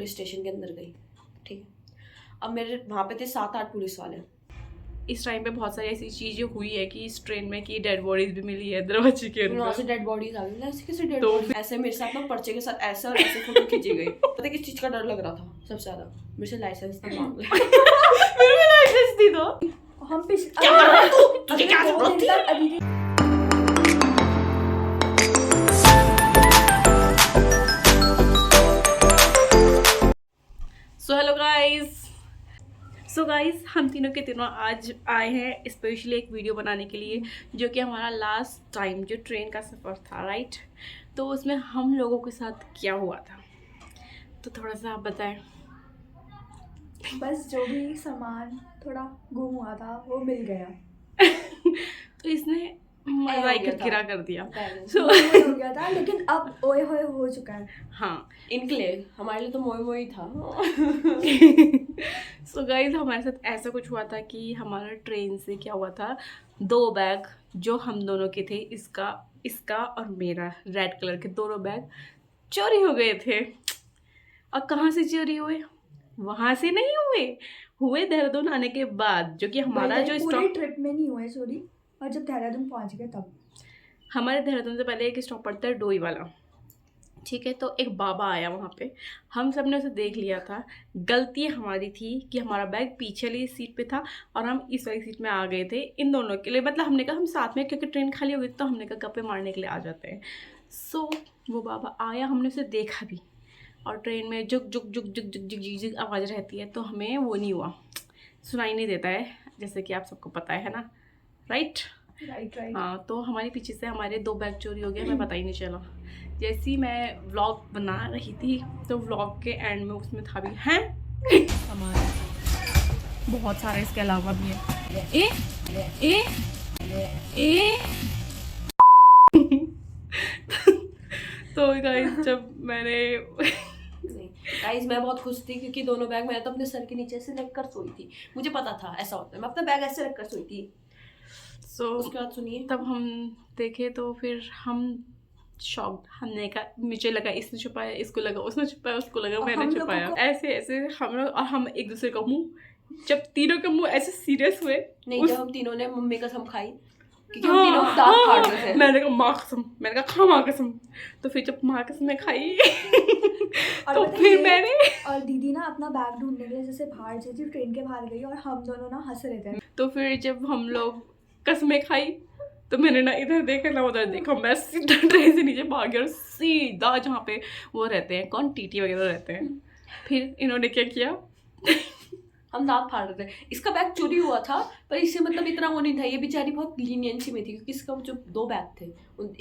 Police station के अंदर गई, ठीक है। अब मेरे वहाँ पे थे 7-8 पुलिस वाले। इस टाइम पे बहुत सारी ऐसी चीजें हुई है कि इस ट्रेन में कि डेड बॉडीज भी मिली है दरवाजे के वहाँ से अंदर। डेड बॉडीज आ गई, ऐसे कैसे डेड तो बॉडीज, ऐसे मेरे साथ ना पर्चे के साथ ऐसे और ऐसे फोटो खींची गई। पता है किस चीज का डर लग रहा था सबसे ज्यादा? मेरे से लाइसेंस ना मांग ले। मेरे को लाइसेंस दी दो। हम तुझे क्या जरूरत थी? सो गाइस हम तीनों के तीनों आज आए हैं स्पेशली एक वीडियो बनाने के लिए, जो कि हमारा लास्ट टाइम जो ट्रेन का सफ़र था, राइट। तो उसमें हम लोगों के साथ क्या हुआ था, तो थोड़ा सा आप बताएं। बस जो भी सामान थोड़ा गुम हुआ था वो मिल गया। तो इसने मजा ही गिरा कर दिया। So, हो गया था, लेकिन अब ओए होए हो चुका है। हाँ, इनके लिए, हमारे लिए तो मोई मोई था। सो गाइस हमारे साथ ऐसा कुछ हुआ था कि हमारा ट्रेन से क्या हुआ था, 2 बैग जो हम दोनों के थे, इसका और मेरा, रेड कलर के दोनों बैग चोरी हो गए थे। और कहाँ से चोरी हुए? वहाँ से नहीं हुए देहरादून आने के बाद, जो कि हमारा जो पूरी ट्रिप में नहीं हुए चोरी, और जब देहरादून पहुँच गए तब। हमारे देहरादून से पहले एक स्टॉप पड़ता है डोई वाला, ठीक है। तो एक बाबा आया वहाँ पे, हम सब ने उसे देख लिया था। गलती हमारी थी कि हमारा बैग पीछे वाली सीट पे था और हम इस वाली सीट में आ गए थे इन दोनों के लिए। मतलब हमने कहा हम साथ में, क्योंकि ट्रेन खाली हो गई तो हमने कहा गप्पे मारने के लिए आ जाते हैं। सो वो बाबा आया, हमने उसे देखा भी, और ट्रेन में जुग जुग जुग जुग जुग जुग जुग जुग आवाज़ रहती है, तो हमें वो नहीं हुआ, सुनाई नहीं देता है, जैसे कि आप सबको पता है ना, राइट। हाँ, तो हमारे पीछे से हमारे 2 बैग चोरी हो गए, हमें पता ही नहीं चला। जैसे ही मैं व्लॉग बना रही थी तो व्लॉग के एंड में उसमें था भी हैं हमारे बहुत सारे, इसके अलावा भी है। तो गाइस जब मैंने गाइस मैं बहुत खुश थी क्योंकि दोनों बैग मैंने तो अपने सर के नीचे से रख कर सोई थी। मुझे पता था ऐसा होता है, मैं अपना बैग ऐसे रख कर सोई थी। उसके बाद सुनिए, तब हम देखे तो फिर हम शॉक्ड, हमने कहा, मुझे लगा इसने छुपाया, इसको लगा उसने छुपाया, उसको लगा मैंने छुपाया। ऐसे ऐसे हम लोग, और हम एक दूसरे का मुंह, जब तीनों का मुंह ऐसे सीरियस हुए, नहीं जब हम तीनों ने मम्मी कसम खाई, क्योंकि हम तीनों दांत फाड़ रहे थे। मैंने कहा माँ कसम, मैंने कहा खा माँ कसम। तो फिर जब माँ कसम में खाई तो फिर मैंने और दीदी ना अपना बैग ढूंढने के लिए जैसे बाहर जैसे ट्रेन के बाहर गई, और हम दोनों ना हंस रहे थे। तो फिर जब हम लोग कसमें खाई तो मैंने ना इधर देखा ना उधर देखा, मैं सीधा ट्रेन से नीचे भाग गया और सीधा जहाँ पे वो रहते हैं, कौन, टीटी वगैरह रहते हैं। फिर इन्होंने क्या किया, हम दांत फाड़ रहे थे। इसका बैग चोरी हुआ था, पर इससे मतलब इतना वो नहीं था, ये बेचारी बहुत लीनियंसी में थी, क्योंकि इसका जो 2 बैग थे,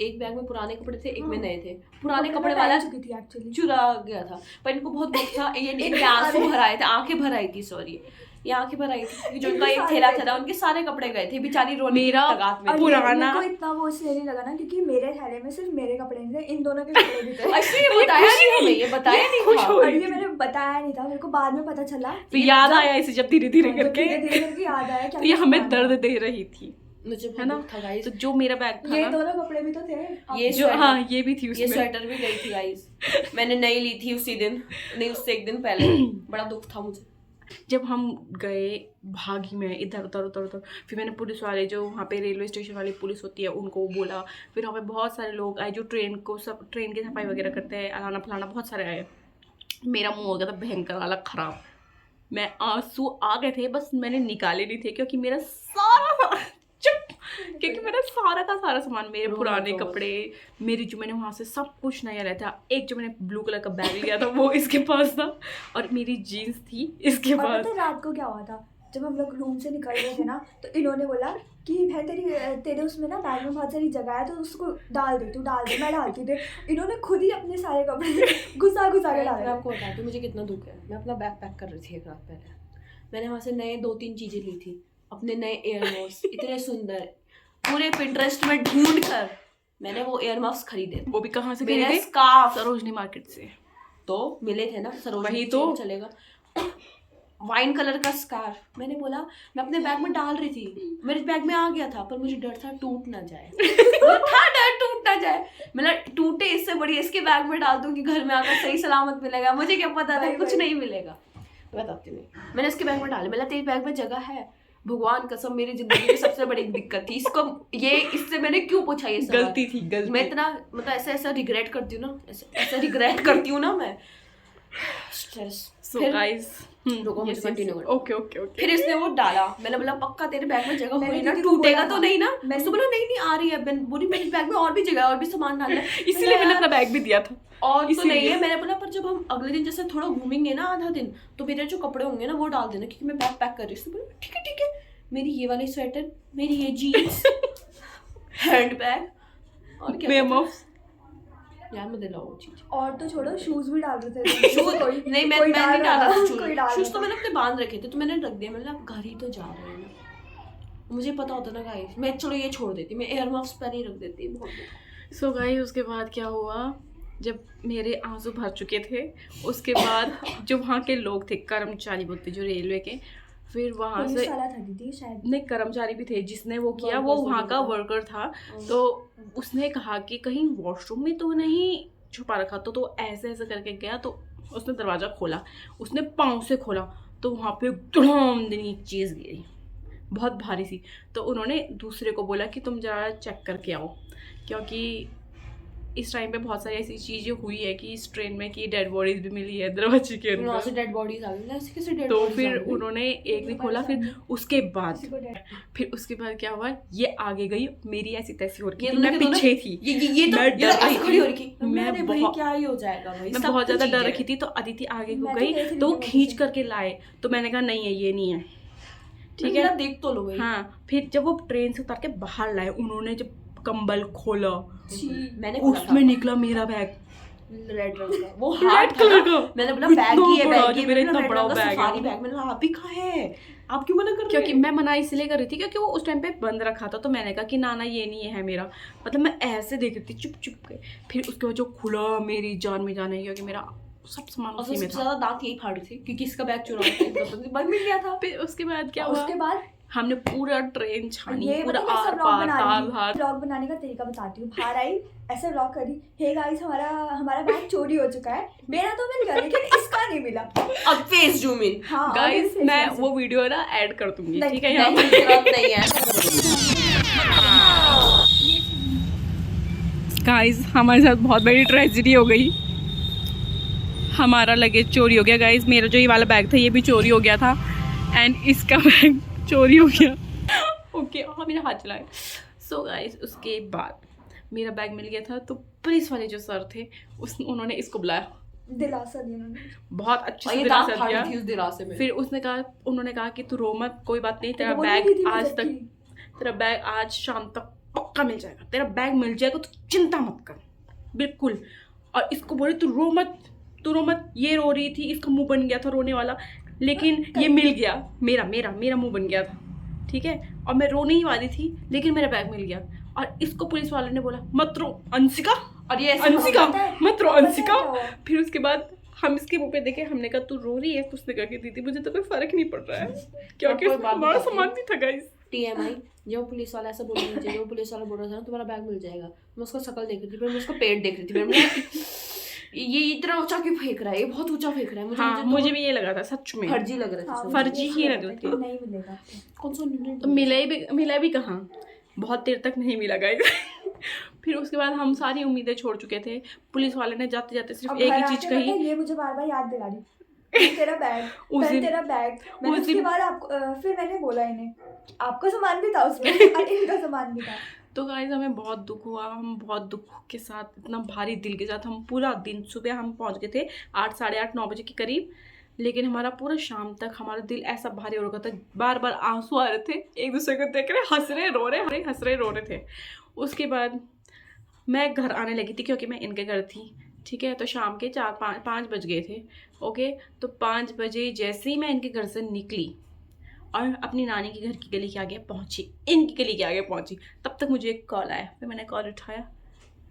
एक बैग में पुराने कपड़े थे, एक में नए थे। पुराने कपड़े वाला चुरा गया था, पर इनको बहुत दुख था, ये आंसू भर आए थे, आंखें भर आई थी, सॉरी ये आंखें भर आई थी, जो उनका एक थैला था उनके सारे कपड़े गए थे, बेचारी रोने की तगात में। पुराना को इतना वो इसलिए नहीं लगा ना, क्योंकि मेरे थैले में सिर्फ मेरे कपड़े नहीं थे, इन दोनों के कपड़े भी थे। अच्छा ये बताया नहीं हमें, ये बताया नहीं था, और ये मैंने बताया नहीं था, मेरे को बाद में पता चला। तो याद आया इसे जब धीरे धीरे करके याद आया, तो ये हमें दर्द दे रही थी, मुझे है ना। तो जो मेरा बैग था, ये दोनों कपड़े भी तो थे, ये जो, हाँ ये भी थी, ये स्वेटर भी गई थी गाइस, मैंने नई ली थी उसी दिन, नहीं उससे एक दिन पहले। बड़ा दुख था मुझे जब हम गए भागी में इधर उधर। फिर मैंने पुलिस वाले, जो वहाँ पे रेलवे स्टेशन वाली पुलिस होती है, उनको बोला। फिर वहाँ पे बहुत सारे लोग आए जो ट्रेन की सफाई वगैरह करते हैं, अलाना फलाना, बहुत सारे आए। मेरा मुंह हो गया था भयंकर वाला खराब, मैं आंसू आ गए थे, बस मैंने निकाले नहीं थे, क्योंकि मेरा सारा का सारा सामान, मेरे पुराने कपड़े, मेरी जो मैंने वहाँ से सब कुछ नया रहता। एक जो मैंने ब्लू कलर का बैग लिया था वो इसके पास था, और मेरी जीन्स थी इसके पास। रात को क्या हुआ था, जब हम लोग रूम से निकल रहे थे ना, तो इन्होंने बोला कि भाई तेरे उसमें ना बैग में बहुत सारी जगह है, तो उसको डाल दे, मैं डालती थी। इन्होंने खुद ही अपने सारे कपड़े घुसा के डाले। आपको बताती हूँ मुझे कितना दुख है। मैं अपना बैग पैक कर रही थी एक रात पहले, मैंने वहाँ से नए 2-3 चीजें ली थी, अपने नए एयरमॉफ्स इतने सुंदर, पूरे पिंटरेस्ट में ढूंढ कर मैंने वो एयरमॉफ्स खरीदे। वो भी कहाँ से मेरे खरीदे? स्कार्फ सरोजनी मार्केट से। तो मिले थे ना, सरोजनी वही तो चलेगा। वाइन कलर का स्कार्फ। मैंने बोला, मैं अपने बैग में डाल रही थी, मेरे बैग में आ गया था, पर मुझे डर था टूट ना जाए। मुझे था डर टूट ना जाए, मतलब टूटे इससे बड़ी इसके बैग में डाल दूं कि घर में आकर सही सलामत मिलेगा। मुझे क्या पता था कुछ नहीं मिलेगा। बताती नहीं, मैंने इसके बैग में डाले। मैंने तेरे बैग में जगह है? भगवान कसम मेरी जिंदगी में सबसे बड़ी दिक्कत थी इसको, ये इससे मैंने क्यों पूछा ये सवाल? गलती थी, गलती। मैं इतना मतलब ऐसा रिग्रेट करती हूँ ना, ऐसा रिग्रेट करती हूँ ना मैं। स्ट्रेस। सो गाइस, रुको मुझे कंटिन्यू कर। Okay okay okay. फिर इसने वो डाला, मैंने बोला पक्का तेरे बैग में जगह मैंने हुई ना, दीदी को टूटेगा बोला तो था। नहीं ना? मैंने- उसने बोला नहीं आ रही है। बोली मेरे बैग में और भी जगह है, और भी सामान डालना है। इसीलिए मैंने अपना बैग भी दिया था। और तो इसीलिए। नहीं है। मैंने बोला पर जब हम अगले दिन जैसे थोड़ा घूमेंगे ना आधा दिन, तो मेरे जो कपड़े होंगे ना वो डाल देना, क्योंकि मैं बैग पैक कर रही हूँ। उसने बोला ठीक है। मेरी ये वाली स्वेटर, मेरी ये जीन्स, हैंड बैग और क्या यार मैं दिलाओ वो चीज। और तो छोड़ो, शूज भी डाल रहे थे। शूज नहीं, मैं नहीं डाला था शूज। शूज तो मैंने मैंने अपने बांध रखे थे, तो मैंने रख दिया। मैंने अब घर ही तो जा रहे हैं ना, मुझे पता होता ना गाइस, मैं चलो ये छोड़ देती, मैं एयर मफ्स पर ही रख देती। बहुत सो गाइस, उसके बाद क्या हुआ, जब मेरे आंसू भर चुके थे, उसके बाद जो वहाँ के लोग थे, कर्मचारी बोलते जो रेलवे के, फिर वहाँ से साला था दीदी शायद। नहीं, कर्मचारी भी थे, जिसने वो किया वो वहाँ का वर्कर था। तो उसने कहा कि कहीं वॉशरूम में तो नहीं छुपा रखा, तो ऐसे ऐसे करके गया, तो उसने दरवाज़ा खोला, उसने पाँव से खोला, तो वहाँ पे धड़ाम एक चीज़ गिरी, बहुत भारी सी। तो उन्होंने दूसरे को बोला कि तुम जरा चेक करके आओ, क्योंकि इस टाइम पे बहुत सारी ऐसी चीज़ें हुई है कि इस ट्रेन में कि डेड बॉडीज भी मिली है दरवाजे के वहाँ से अंदर। डेड बॉडीज आ गई ना, ऐसे कैसे डेड तो बॉडीज फिर उन्होंने एक ने खोला, फिर उसके बाद क्या हुआ, ये आगे गई, मेरी ऐसी तैसी हो रही थी, मैं पीछे थी, ये तो मैं डर रही खड़ी हो रही थी, थी। मैं भाई क्या ही हो जाएगा भाई, मैं सब बहुत कुछ ज़्यादा डर चीज़ रखी थी। तो अदिति आगे को मैं तो गई, गई थी तो वो दीदी खींच से। करके लाए, तो मैंने कहा नहीं है, ये नहीं है, ठीक मेरा है। देख तो लो भाई। हाँ, फिर जब वो ट्रेन से उतार के बाहर लाए, उन्होंने जब कंबल खोला, मैंने खोला उसमें था निकला मेरा बैग, रेड रंग का, वो रेड हार्ड कलर था। का। मैंने बोला इतना बैग ही है, बड़ा, बैग ही है। मेरा मैंने इतना बड़ा बैग है। Safari bag. मैंने कहा आप ही कहाँ है, आप क्यों मना कर रहे क्योंकि हैं? मैं मना इसलिए कर रही थी क्योंकि वो उस टाइम पे बंद रखा था, तो मैंने कहा कि ना ये नहीं है मेरा, मतलब मैं ऐसे देख रही थी चुप चुप के। फिर उसके बाद जो खुला, मेरी जान में जान है, क्योंकि मेरा सब सामान और उसी में सबसे था। ज्यादा दांत यही फाड़ रही थी, क्योंकि इसका बैग चुरा भाई मिल गया था। फिर उसके बाद क्या हुआ, उसके बाद हमने पूरा ट्रेन छानी, ये पूरा मतलब आर पार ताल हार। व्लॉग बनाने का तरीका बताती हूँ। बाहर आई, ऐसे व्लॉग करी, हे गाइस हमारा बैग चोरी हो चुका है, मेरा तो मिल गया लेकिन इसका नहीं मिला। अब फेस जूम इन। हाँ गाइस, मैं वो वीडियो ना ऐड कर दूंगी, नहीं, ठीक है, यहाँ नहीं जरूरत नहीं है। गाइस हमारे साथ बहुत बड़ी ट्रेजेडी हो गई, हमारा लगेज चोरी हो गया। गाइस, मेरा जो ये वाला बैग था ये भी चोरी हो गया था, एंड इसका बैग चोरी हो गया। ओके, हाँ मेरा हाथ चला है। सो गाइस, उसके बाद मेरा बैग मिल गया था, तो पुलिस वाले जो सर थे उन्होंने इसको बुलाया, दिलासा दिया उन्होंने। बहुत अच्छे और से ये दांत दिलासा फाड़ दिया। रही थी उस दिलासे में। फिर उन्होंने कहा कि तू रो मत, कोई बात नहीं, तेरा तो बोली बैग दीदी आज मुझे तक, की। तेरा बैग आज शाम तक पक्का मिल जाएगा, तेरा बैग मिल जाएगा, तो चिंता मत कर, बिल्कुल। और इसको बोले तू रो मत, तू रो मत। ये रो रही थी, इसका मुंह बन गया था रोने वाला, लेकिन ये मिल गया, मेरा मुंह बन गया था, ठीक है। और मैं रोने ही वाली थी, लेकिन मेरा बैग मिल गया। और इसको पुलिस वाले ने बोला मत रो अंशिका, और ये ऐसे अंशिका पता है- मत रो पता है अंशिका। क्या हुआ? फिर उसके बाद हम इसके मुंह पे देखे, हमने कहा तू रो रही है, तो उसने कहा कि दीदी मुझे तो कोई फर्क नहीं पड़ रहा है, क्योंकि कोई उसमें बात हमारा बताती सामान भी था। गाइस, TMI, जब पुलिस वाला ऐसा बोल रहा था, जब पुलिस वाला बोल रहा था ना तुम्हारा बैग मिल जाएगा, मैं उसका शक्ल देख रही थी, फिर मैं उसका पेट देख रही थी, फिर मैं ये इतना ऊंचा क्यों फेंक रहा है, ये बहुत ऊंचा फेंक रहा है। हाँ, मुझे भी ये लगा था सच में, फर्जी लग रहा हाँ, था। मुझे फर्जी भी ही ऐसा लग लगता रही है थी। कि नहीं मिलेगा। कौन सा तो मिला भी कहाँ, बहुत देर तक नहीं मिला गाइस। फिर उसके बाद हम सारी उम्मीदें छोड़ चुके थे। पुलिस वाले ने जाते जाते सिर्फ अब एक घर ही आके चीज पता है, कही, ये मुझे बार बार याद दिला रही, तेरा बैग, उस दिन- तेरा बैग। मैंने उस उसके दिन- बाद आपको फिर मैंने बोला इन्हें कि आपका सामान भी था उसमें और इनका सामान भी था। तो गाइस हमें बहुत दुख हुआ, हम बहुत दुख के साथ, इतना भारी दिल के साथ, हम पूरा दिन, सुबह हम पहुंच गए थे 8, साढ़े 8, 9 बजे के करीब, लेकिन हमारा पूरा शाम तक हमारा दिल ऐसा भारी हो रखा था, बार बार आंसू आ रहे थे, एक दूसरे को देख रहे, हंस रहे रो रहे थे। उसके बाद मैं घर आने लगी थी, क्योंकि मैं इनके घर थी, ठीक है। तो शाम के 4-5 बज गए थे, ओके। तो 5 बजे जैसे ही मैं इनके घर से निकली और अपनी नानी के घर की गली के आगे पहुंची, इनकी गली के आगे पहुंची, तब तक मुझे एक कॉल आया। फिर मैंने कॉल उठाया,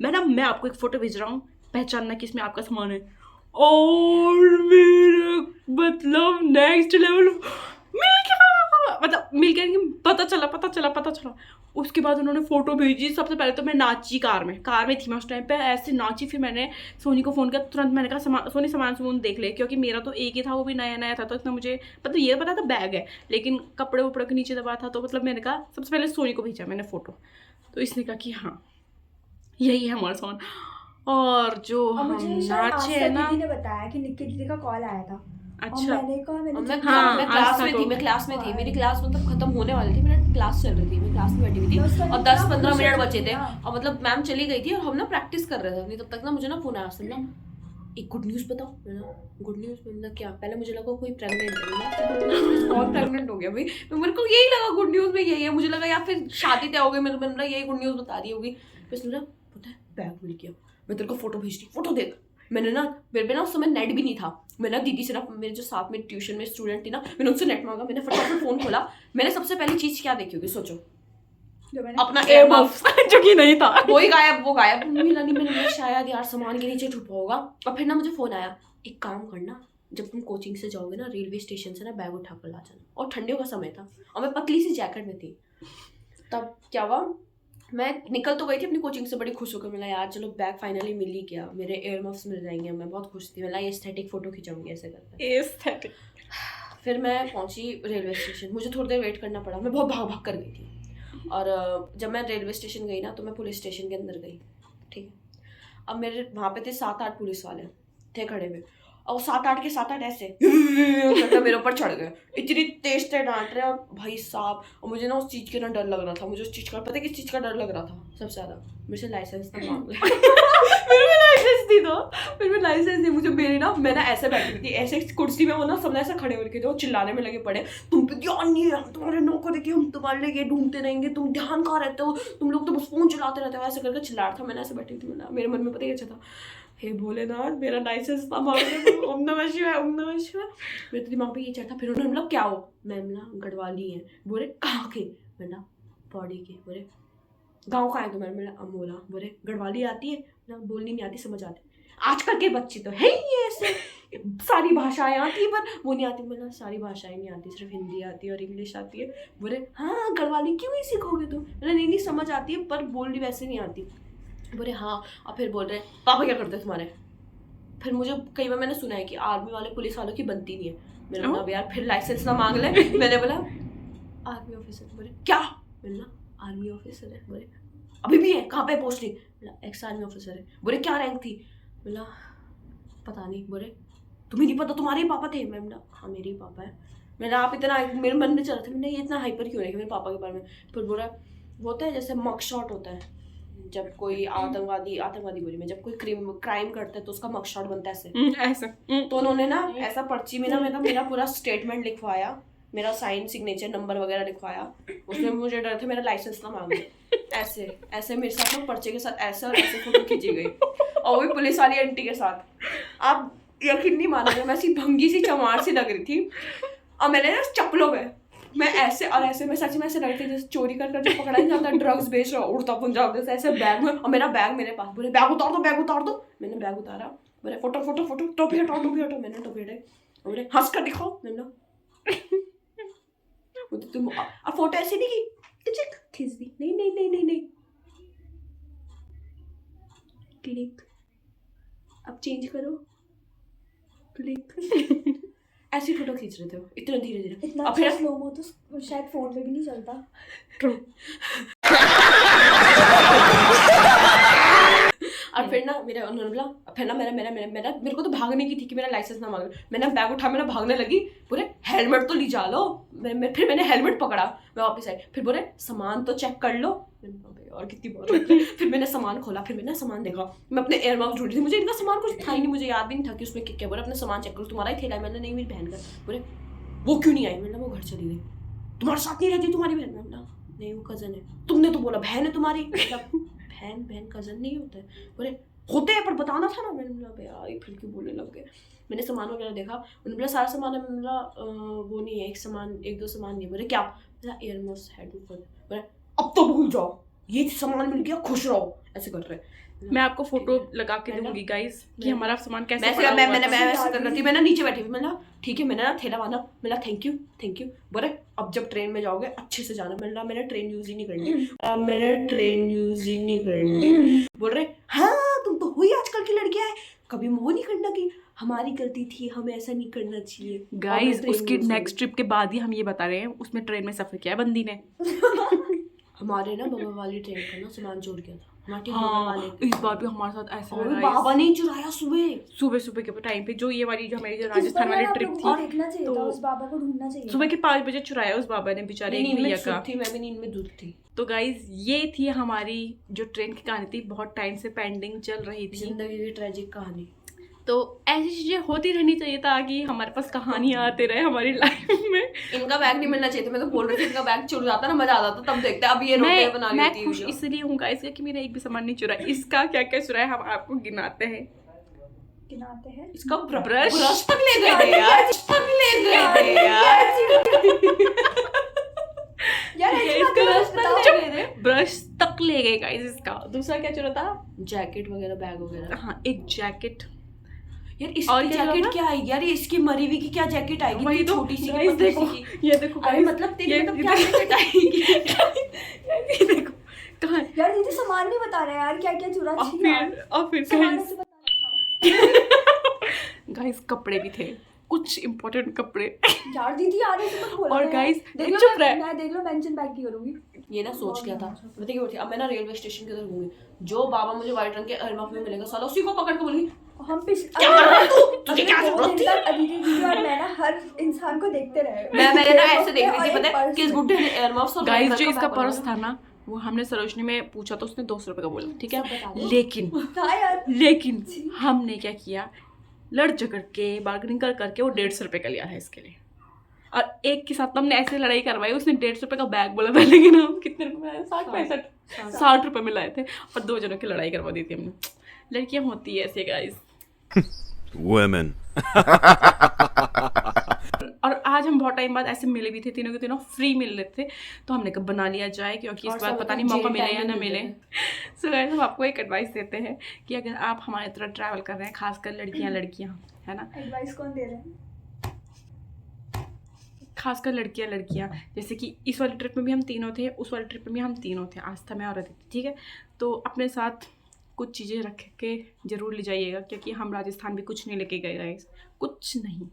मैडम मैं आपको एक फ़ोटो भेज रहा हूँ, पहचानना कि इसमें आपका सामान है। और मेरे मतलब नेक्स्ट लेवल मिल गया, मतलब मिल गया कि पता चला। उसके बाद उन्होंने फ़ोटो भेजी। सबसे पहले तो मैं नाची कार में थी मैं उस टाइम पे, ऐसे नाची। फिर मैंने सोनी को फ़ोन किया, तुरंत मैंने कहा सोनी सामान देख ले, क्योंकि मेरा तो एक ही था, वो भी नया था, तो इतना मुझे मतलब ये पता था बैग है, लेकिन कपड़े वपड़े के नीचे दबा था, तो मतलब मैंने कहा सबसे पहले सोनी को भेजा मैंने फ़ोटो। तो इसने कहा कि हाँ यही है हमारा सामान। और जो और हम मुझे शायद नाचे है ना, दीदी ने बताया कि निक्की दीदी का कॉल आया था। अच्छा। और मैंने कहा और मैं हाँ, क्लास आस्था में थी, को। मैं क्लास में थी, हाँ। मेरी क्लास मतलब खत्म होने वाली थी, मेरा क्लास चल रही थी, मैं क्लास में बैठी हुई थी तो उसका और इतना 10-15 खुश मिनट हो बचे चुकी थे ना। और मतलब मैम चली गई थी और हम ना प्रैक्टिस कर रहे थे अपनी, तब तक ना मुझे ना फोन आया, सुनना एक गुड न्यूज़ बताओ। मैंने गुड न्यूज़ मतलब क्या, पहले मुझे लगा कोई प्रेग्नेंट है, कौन प्रेग्नेंट हो गया भाई, तो मेरे को यही लगा गुड न्यूज़ में यही है, मुझे लगा या फिर शादी तय हो गई, मैंने बोला यही गुड न्यूज़ बता रही होगी। फिर सुना पता है बैग मिल गया, मैं तेरे को फोटो भेज रही, फोटो देख। मैंने ना, मेरे पे ना उस समय नेट भी नहीं था, मैंने ना दीदी से ना, मेरे जो साथ में ट्यूशन में स्टूडेंट थी ना, मैंने उनसे नेट मांगा, मैंने फटाफट फोन खोला, मैंने सबसे पहली चीज क्या देखी होगी सोचो, जो मैंने अपना एयर मफ, जो कि नहीं था, वही गायब, वो गायब, मिला नहीं। मैंने बोला शायद यार सामान के नीचे छुपा होगा। और फिर ना मुझे फोन आया, एक काम करना, जब तुम कोचिंग से जाओगे ना, रेलवे स्टेशन से ना बैग उठा कर ला जाना। और ठंडियों का समय था और मैं पतली सी जैकेट में थी। तब क्या हुआ, मैं निकल तो गई थी अपनी कोचिंग से बड़ी खुश होकर, मिला यार चलो बैग फाइनली मिल ही गया, मेरे एयर मफ्स मिल जाएंगे, मैं बहुत खुश थी, मिला ये एस्थेटिक फोटो खिंचाऊंगी ऐसे करके। एस्थेटिक। फिर मैं पहुंची रेलवे स्टेशन, मुझे थोड़ी देर वेट करना पड़ा, मैं बहुत भाग कर गई थी। और जब मैं रेलवे स्टेशन गई ना, तो मैं पुलिस स्टेशन के अंदर गई, ठीक है। अब मेरे वहाँ पे थे 7-8 पुलिस वाले थे खड़े हुए, और 7-8 के 7-8 ऐसे करके मेरे ऊपर चढ़ गए, इतनी तेज डांट रहे हैं भाई साहब। और मुझे ना उस चीज़ के ना डर लग रहा था, मुझे उस चीज़ का पता है किस चीज़ का डर लग रहा था सबसे ज़्यादा, मेरे से लाइसेंस ना मांग ले। मेरे में लाइसेंस थी, तो मेरे में लाइसेंस नहीं, मुझे मेरी ना, मैं ना ऐसे बैठी थी ऐसे कुर्सी में, वो ना सब ऐसे खड़े होकर थे, वो चिल्लाने में लगे पड़े, तुम पे ध्यान नहीं है, हम तुम्हारे नौकर है, हम तुम्हारे लिए ढूंढते रहेंगे, तुम ध्यान कहाँ रहते हो, तुम लोग तो बस फोन चलाते रहते हो, ऐसे करके चिल्ला रहा था। मैंने ऐसे बैठी थी, मेरे मन में पता क्या था, हे भोलेनाथ मेरा लाइसेंस ना मांगे, ओम नमः शिवाय, ओम नमः शिवाय। मेरे तो दिमाग पे ये चढ़ा। फिर उन्होंने मतलब क्या हो, मैम ना गढ़वाली है, बोले कहाँ के, मैंने पौड़ी के, बोले गाँव का है तुम्हारे, मैंने अमोला, बोले गढ़वाली आती है ना, बोलनी नहीं आती, समझ आती, आजकल के बच्चे तो है ही ऐसे, सारी भाषाएं आती है पर वो नहीं आती। मैंने सारी भाषाएं नहीं आती, सिर्फ हिंदी आती है और इंग्लिश आती है। बोले हाँ गढ़वाली क्यों नहीं सीखोगे तुम, मैंने नहीं समझ आती है पर बोलनी वैसे नहीं आती। बोले हाँ। और फिर बोल रहे पापा क्या करते हैं तुम्हारे। फिर मुझे कई बार मैंने सुना है कि आर्मी वाले पुलिस वालों की बनती नहीं है। मैंने बोला यार फिर लाइसेंस ना मांग ले। मैंने बोला आर्मी ऑफिसर। बोले क्या, मैंने बोला आर्मी ऑफिसर है। बोले अभी भी है, कहाँ पे पोस्टिंग, बोला एक्स आर्मी ऑफिसर है। बोले क्या रैंक थी, बोला पता नहीं। बोले तुम्हें नहीं पता तुम्हारे ही पापा थे। मैं बोला हाँ मेरे ही पापा है। मैंने आप इतना, मेरे मन में चल रहा था मैंने ये इतना हाइपर क्यों है मेरे पापा के बारे में। फिर बोला वो होता है जैसे मग शॉट होता है, जब कोई आतंकवादी बोली मैं, जब कोई क्राइम करता है तो उसका मग शॉट बनता है ऐसे। तो उन्होंने ना ऐसा पर्ची में ना मेरा पूरा स्टेटमेंट लिखवाया, मेरा साइन सिग्नेचर नंबर वगैरह लिखवाया। उसमें मुझे डर था मेरा लाइसेंस ना मांगे। ऐसे ऐसे मेरे साथ ना पर्चे के साथ ऐसे और ऐसे फोटो खींची गई, और वही पुलिस वाली आंटी के साथ। आप यकीन नहीं मानोगे, मैं ऐसी भंगी सी चमार सी लग रही थी, और मैंने ना चप्पलों में मैं ऐसे और ऐसे, मैं सच में ऐसे लड़ती जैसे चोरी कर जो पकड़ा नहीं जाता, ड्रग्स बेच रहा उड़ता पंजाब जैसे ऐसे बैग में, और मेरा बैग मेरे पास। बोले बैग उतार दो, बैग उतार दो। मैंने बैग उतारा, बोले फोटो फोटो फोटो, टोपी हटाओ टोपी हटाओ। मैंने टोपी हटाई, बोले हंस कर दिखाओ। मैंने तुम अब फोटो ऐसे नहीं की खींच दी, नहीं नहीं नहीं नहीं नहीं, क्लिक, अब चेंज करो, क्लिक। ऐसी फोटो खींच रहे थे इतना धीरे धीरे। इतना और फिर स्लो मो तो शायद फोन में भी नहीं चलता। और फिर ना मेरा उन्होंने बोला, फिर ना मेरे को तो भागने की थी कि मेरा लाइसेंस ना मांगे। मैंने बैग उठा, मैंने भागने लगी, बोले हेलमेट तो ली जा लो। फिर मैंने हेलमेट पकड़ा, मैं वापस आई। फिर बोले सामान तो चेक कर लो। और कितनी बात होती है। फिर मैंने सामान खोला, फिर मैंने सामान देखा, मैं अपने एयर माउथ ढूंढ रही थी, मुझे इनका सामान कुछ था ही नहीं, मुझे याद भी नहीं था कि उसमें क्या। बोले अपने सामान चेक करो, तुम्हारा ही थैला है। मैंने नहीं, मेरी बहन का। बोले वो क्यों नहीं आई। मैंने वो घर चली गई। तुम्हारे साथ नहीं रहती तुम्हारी बहन। मैंने नहीं वो कजन है। तुमने तो बोला बहन है तुम्हारी। बहन कजन नहीं होता है। बोले होते हैं पर बताना था ना। मैंने बोला यार ये फिर क्यों बोलने लग गए। मैंने सामान वगैरह देखा, उन्होंने बोला सारा सामान है। मैंने बोला वो नहीं है, एक दो सामान नहीं है। बोले क्या, बोला एयर मफ्स हेडफोन। बोले अब तो भूल जाओ, ये सामान मिल गया, खुश रहो। ऐसे कर रहे। मैं आपको फोटो लगा के दूंगी गाइस कि हमारा सामान कैसे मैं नीचे बैठी थी। मैंने ठीक है, मैंने ना थैला बांधा, मैंने थैंक यू बोले अब जब ट्रेन में जाओगे अच्छे से जाना। मैंने ट्रेन यूज ही नहीं करनी। बोल रहे हाँ तुम तो हुई आजकल की लड़कियां है, कभी मोह नहीं करना कि हमारी गलती थी, हमें ऐसा नहीं करना चाहिए। गाइस उसकी नेक्स्ट ट्रिप के बाद ही हम ये बता रहे हैं उसमें ट्रेन में सफर किया है बंदी ने। हमारे ना बगल वाली ट्रेन का ना सामान चोर गया था। हाँ, इस बार भी हमारे साथ ऐसा और हुआ बाबा ने चुराया सुबह के टाइम पे, जो ये वाली जो हमारी जो इस राजस्थान बार वाली आप ट्रिप लोगों को थी, देखना चाहिए तो था, उस बाबा को ढूंढना चाहिए। सुबह के 5 बजे चुराया उस बाबा ने बेचारे एक भैया का। थी, मैं भी नींद में दूध थी। तो गाइज ये थी हमारी जो ट्रेन की कहानी थी, बहुत टाइम से पेंडिंग चल रही थी। जिंदगी की ट्रेजिक कहानी। तो ऐसी चीजें होती रहनी चाहिए ताकि हमारे पास कहानियां आते रहे हमारी लाइफ में। इनका बैग नहीं मिलना चाहिए था, मैं तो बोल रही थी इनका बैग चुर जाता ना, मजा आता तब देखते। अब ये रोटे बना रही मैं होती खुश है इसलिए हूँ गाइस कि मेरा एक भी सामान नहीं चुरा। इसका क्या क्या चुरा है हम आपको गिनाते हैं। गिनाते हैं। इसका ब्रश तक ले गए थे यार, यार ब्रश तक ले गए गाइस इसका। दूसरा क्या चुरा था? जैकेट वगैरह, बैग वगैरह। हाँ, एक जैकेट। यार इसकी जैकेट क्या आएगी यार, ये इसकी मरी हुई की क्या जैकेट आएगी? वही तो छोटी सी गाइस देखो, ये देखो अरे guys, मतलब तेरी ये मतलब क्या जैकेट आएगी? ये देखो कहाँ है? यार दीदी सामान नहीं बता रहे यार, क्या क्या चुरा और फिर सामान गाइस ऐसे बता गाइस कपड़े भी थे, कुछ इम्पोर्टेंट कपड़े। यार दीदी यार ऐसे मत बोलो और ना guys, यार। देख लो चुप रहे। मैं देख लो मेंशन बैक की करूंगी। ये ना सोच क्या था, पता क्या बोलती, अब मैं ना रेलवे स्टेशन के उधर घूमी, जो बाबा मुझे व्हाइट रंग के एयरमफ में मिलेगा साला उसी को पकड़ के बोलूंगी हम क्या कर रहा है तू? तुझे क्या अगले 2 जरूरत दिन थी? तक अदिति दीदी और मैं ना हर इंसान को देखते रहे। मैंने ना ऐसे देख रही और थी, एक पता है पर्स किस बुड्ढे ने एयरमफ और गाइस व्हाइट जो रंग का इसका बैग पर्स बनाया। था ना, वो हमने सरोजनी में पूछा तो उसने 200 रुपए का बोला, ठीक सब बता है। दो। लेकिन हमने क्या किया, लड़ झगड़ के बार्गेनिंग करके वो 150 रुपए का लिया है इसके लिए। और एक के साथ हमने ऐसे लड़ाई करवाई, उसने 150 रुपए का बैग बोला था, लेकिन हम कितने रुपए में लाए? 60 रुपए में लाए थे और 2 जनों की लड़ाई करवा दी थी हमने। लड़कियां होती है ऐसे गाइस। Women. और आज हम बहुत टाइम बाद ऐसे मिले भी थे, तीनों के तीनों फ्री मिल रहे थे, तो हमने कब बना लिया जाए, क्योंकि इस और बार सब पता नहीं लोग मौका जेल मिले टाइम या में ना मिलते मिले। सो गाइस हम आपको एक एडवाइस देते हैं कि अगर आप हमारी तरह ट्रैवल कर रहे हैं, खासकर लड़कियां है ना, एडवाइस कौन दे रहे हैं? खासकर लड़कियां जैसे कि इस वाली ट्रिप में भी हम तीनों थे, उस वाली ट्रिप में भी हम तीनों थे, आस्था मैं और अदिति, ठीक है। तो अपने साथ कुछ चीज़ें रख के ज़रूर ले जाइएगा, क्योंकि हम राजस्थान भी कुछ नहीं लेके गए गाइस, कुछ नहीं,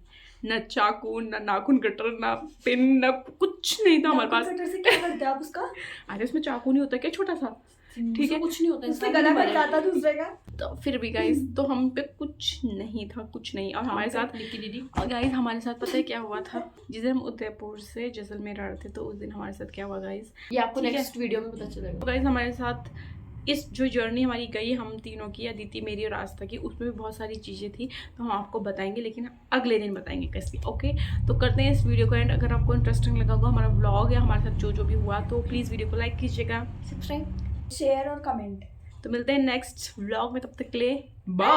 न चाकू, न नाखून कटर, न पिन, न कुछ नहीं था हमारे पास। कटर से क्या करते हैं आप उसका? अरे उसमें चाकू नहीं होता क्या, छोटा सा, ठीक है, कुछ नहीं होता उससे इसका गला भी कट जाता दूसरे का। तो फिर भी गाइस तो हम पे कुछ नहीं था, कुछ नहीं। और हमारे साथ निक्की दीदी और गाइस हमारे साथ पता है क्या हुआ था, जिस दिन हम उदयपुर से जैसलमेर आ रहे थे, तो उस दिन हमारे साथ क्या हुआ गाइस, ये आपको ठीक है। नेक्स्ट वीडियो में पता चलेगा। तो गाइस हमारे साथ इस जो जर्नी हमारी गई हम तीनों की, अदिति मेरी और आस्था की, उसमें भी बहुत सारी चीज़ें थी, तो हम आपको बताएंगे, लेकिन अगले दिन बताएंगे कैसी। ओके, तो करते हैं इस वीडियो को एंड। अगर आपको इंटरेस्टिंग लगा होगा हमारा व्लॉग या हमारे साथ जो भी हुआ, तो प्लीज़ वीडियो को लाइक कीजिएगा, सब्सक्राइब, शेयर और कमेंट। तो मिलते हैं नेक्स्ट व्लॉग में, तब तक के लिए बाय।